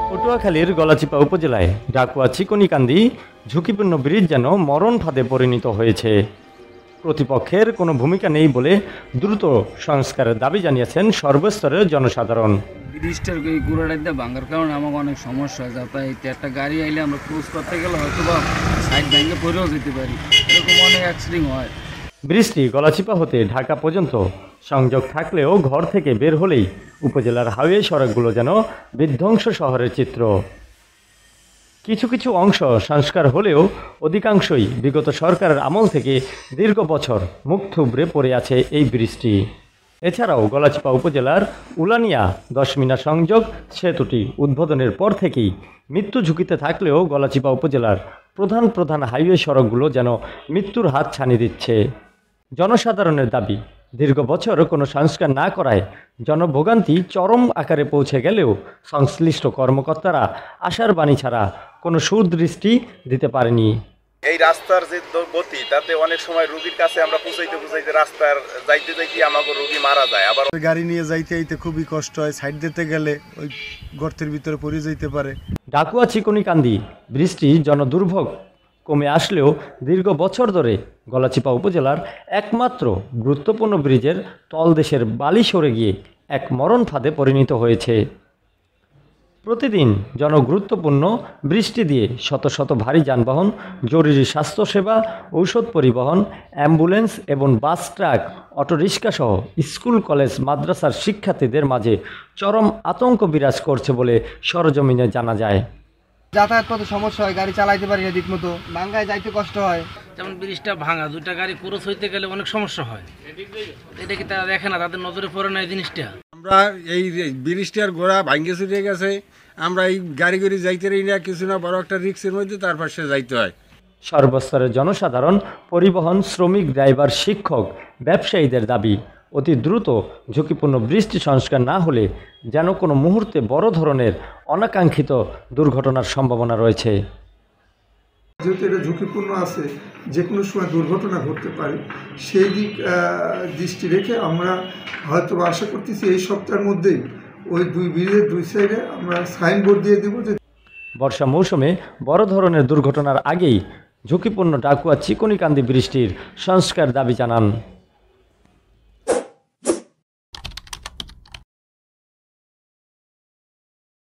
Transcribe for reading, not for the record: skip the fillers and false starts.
পটুয়াখালীর গলাচিপা উপজেলায় ডাকুয়া চিকনিকান্দি ঝুঁকিপূর্ণ ব্রিজ যেন মরণ ফাঁদে পরিণত হয়েছে। প্রতিপক্ষের কোনো ভূমিকা নেই বলে দ্রুত সংস্কারের দাবি জানিয়েছেন সর্বস্তরের জনসাধারণ। ব্রিজটার এই গোড়াটা ভাঙার কারণে আমাকে অনেক সমস্যা হয়। যাতায়াতে একটা গাড়ি আইলে আমরা ক্রস করতে গেলে হয়তো বা সাইড ভেঙে পড়েও যেতে পারি, এরকম অনেক অ্যাক্সিডেন্ট হয়। ব্রিজটি গলাচিপা হতে ঢাকা পর্যন্ত সংযোগ থাকলেও ঘর থেকে বের হলেই উপজেলার হাইওয়ে সড়কগুলো যেন বিধ্বংস শহরের চিত্র। কিছু কিছু অংশ সংস্কার হলেও অধিকাংশই বিগত সরকারের আমল থেকে দীর্ঘ বছর মুখ থুবড়ে পড়ে আছে এই ব্রিজটি। এছাড়াও গলাচিপা উপজেলার উলানিয়া 10 মিনা সংযোগ সেতুটি উদ্বোধনের পর থেকেই মৃত্যু ঝুঁকিতে থাকলেও গলাচিপা উপজেলার প্রধান প্রধান হাইওয়ে সড়কগুলো যেন মৃত্যুর হাত ছানি দিচ্ছে। জনসাধারণের দাবি, দীর্ঘ বছর কোনো সংস্কার না করায় জনভোগান্তি চরম আকারে পৌঁছে গেলেও সংশ্লিষ্ট কর্মকর্তারা আশার বাণী ছাড়া কোনো সুদৃষ্টি দিতে পারেনি। এই রাস্তার যে গতি, তাতে অনেক সময় রোগীর কাছে আমরা পৌঁছাইতে রাস্তার যাইতে আমাকে রোগী মারা যায়। আবার গাড়ি নিয়ে যাইতে খুবই কষ্ট হয়, সাইড দিতে গেলে ওই গর্তের ভিতরে পড়ে যাইতে পারে। ডাকুয়া চিকনিকান্দি ব্রিজটি জনদুর্ভোগ কমে আসলেও দীর্ঘ বছর ধরে গলাচিপা উপজেলার একমাত্র গুরুত্বপূর্ণ ব্রিজের তলদেশের বালি সরে গিয়ে এক মরণ ফাঁদে পরিণত হয়েছে। প্রতিদিন জনগুরুত্বপূর্ণ বৃষ্টি দিয়ে শত শত ভারী যানবাহন, জরুরি স্বাস্থ্যসেবা, ঔষধ পরিবহন, অ্যাম্বুলেন্স এবং বাস, ট্রাক, অটোরিক্সা সহ স্কুল, কলেজ, মাদ্রাসার শিক্ষার্থীদের মাঝে চরম আতঙ্ক বিরাজ করছে বলে সরজমিনে জানা যায়। যাতায়াত কত সমস্যা হয়, গাড়ি চালাইতে পারি না ঠিক মতো, ভাঙ্গায় যাইতে কষ্ট হয়। যেমন ব্রিজটা ভাঙা, দুইটা গাড়ি ক্রস হইতে গেলে অনেক সমস্যা হয়। এটা কি তারা দেখে না, তাদের নজরে পড়ে না এই জিনিসটা। আমরা এই ব্রিজটার গোড়া ভাঙ্গে ছুটে গেছে, আমরা এই গাড়ি যাইতে পারি না, কিছু না বড় একটা রিক্সের মধ্যে তার পাশে যাইতে হয়। সর্বস্তরের জনসাধারণ, পরিবহন, শ্রমিক, ড্রাইভার, শিক্ষক, ব্যবসায়ীদের দাবি, অতি দ্রুত ঝুঁকিপূর্ণ ব্রিজটি সংস্কার না হলে যেন কোনো মুহূর্তে বড় ধরনের অনাকাঙ্ক্ষিত দুর্ঘটনার সম্ভাবনা রয়েছে। যেহেতু এটা ঝুঁকিপূর্ণ আছে, যে কোনো সময় দুর্ঘটনা ঘটতে পারে, সেই দিক দৃষ্টি রেখে আমরা হয়তো আশা করতেছি এই সপ্তাহের মধ্যেই ওই দুই ব্রিজের দুই সাইডে আমরা সাইনবোর্ড দিয়ে দেবো যে বর্ষা মৌসুমে বড় ধরনের দুর্ঘটনার আগেই ঝুঁকিপূর্ণ ডাকুয়া চিকনিকান্দি ব্রিজটির সংস্কার দাবি জানান।